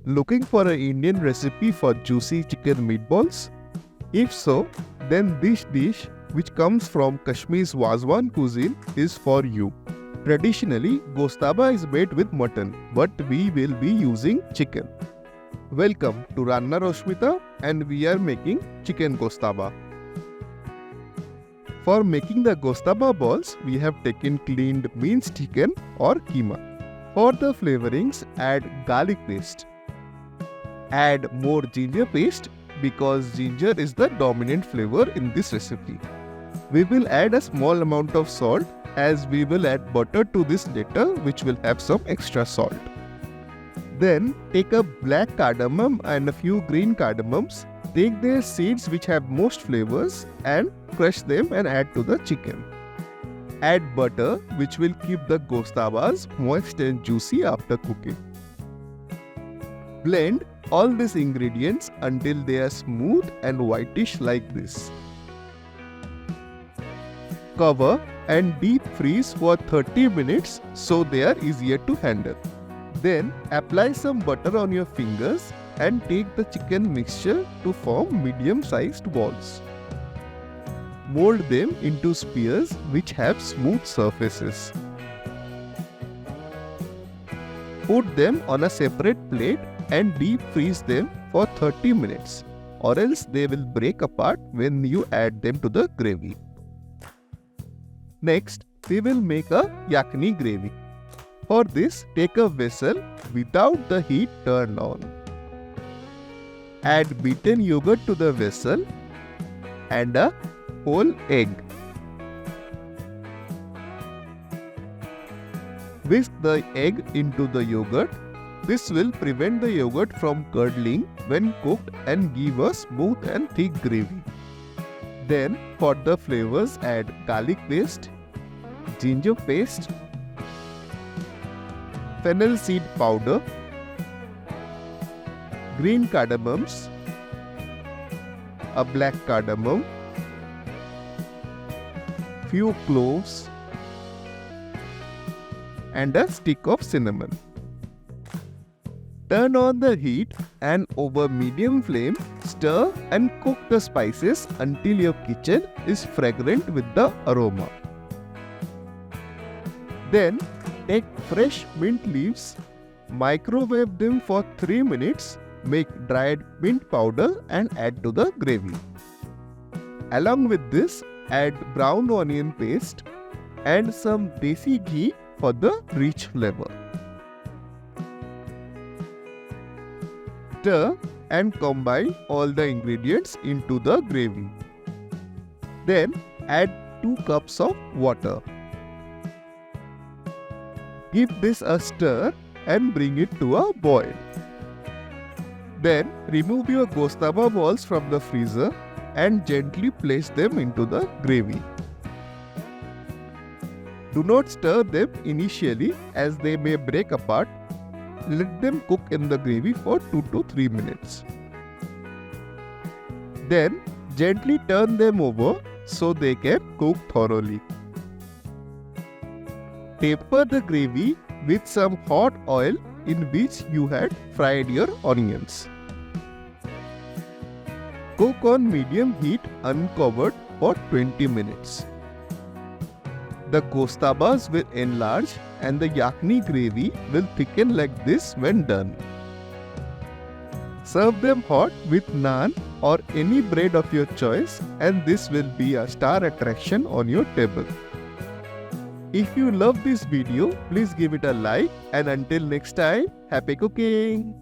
Looking for an Indian recipe for juicy chicken meatballs? If so, then this dish, which comes from Kashmir's Wazwan cuisine, is for you. Traditionally, Goshtaba is made with mutton, but we will be using chicken. Welcome to Ranna Roshmita, and we are making chicken Goshtaba. For making the Goshtaba balls, we have taken cleaned minced chicken or keema. For the flavorings, add garlic paste. Add more ginger paste because ginger is the dominant flavor in this recipe. We will add a small amount of salt as we will add butter to this later, which will have some extra salt. Then take a black cardamom and a few green cardamoms. Take their seeds which have most flavors and crush them and add to the chicken. Add butter which will keep the Goshtabas moist and juicy after cooking. Blend all these ingredients until they are smooth and whitish like this. Cover and deep freeze for 30 minutes so they are easier to handle. Then apply some butter on your fingers and take the chicken mixture to form medium-sized balls. Mold them into spheres which have smooth surfaces. Put them on a separate plate and deep freeze them for 30 minutes, or else they will break apart when you add them to the gravy. Next, we will make a Yakhni gravy. For this, take a vessel without the heat turned on. Add beaten yogurt to the vessel and a whole egg. Whisk the egg into the yogurt. This will prevent the yogurt from curdling when cooked and give a smooth and thick gravy. Then, for the flavors, add garlic paste, ginger paste, fennel seed powder, green cardamoms, a black cardamom, few cloves, and a stick of cinnamon. Turn on the heat and over medium flame, stir and cook the spices until your kitchen is fragrant with the aroma. Then take fresh mint leaves, microwave them for 3 minutes, make dried mint powder and add to the gravy. Along with this, add brown onion paste and some desi ghee for the rich flavor. Stir and combine all the ingredients into the gravy. Then add 2 cups of water. Give this a stir and bring it to a boil. Then remove your Goshtaba balls from the freezer and gently place them into the gravy. Do not stir them initially as they may break apart. Let them cook in the gravy for 2 to 3 minutes. Then gently turn them over so they can cook thoroughly. Taper the gravy with some hot oil in which you had fried your onions. Cook on medium heat uncovered for 20 minutes. The Goshtabas will enlarge and the Yakhni gravy will thicken like this when done. Serve them hot with naan or any bread of your choice, and this will be a star attraction on your table. If you love this video, please give it a like, and until next time, happy cooking!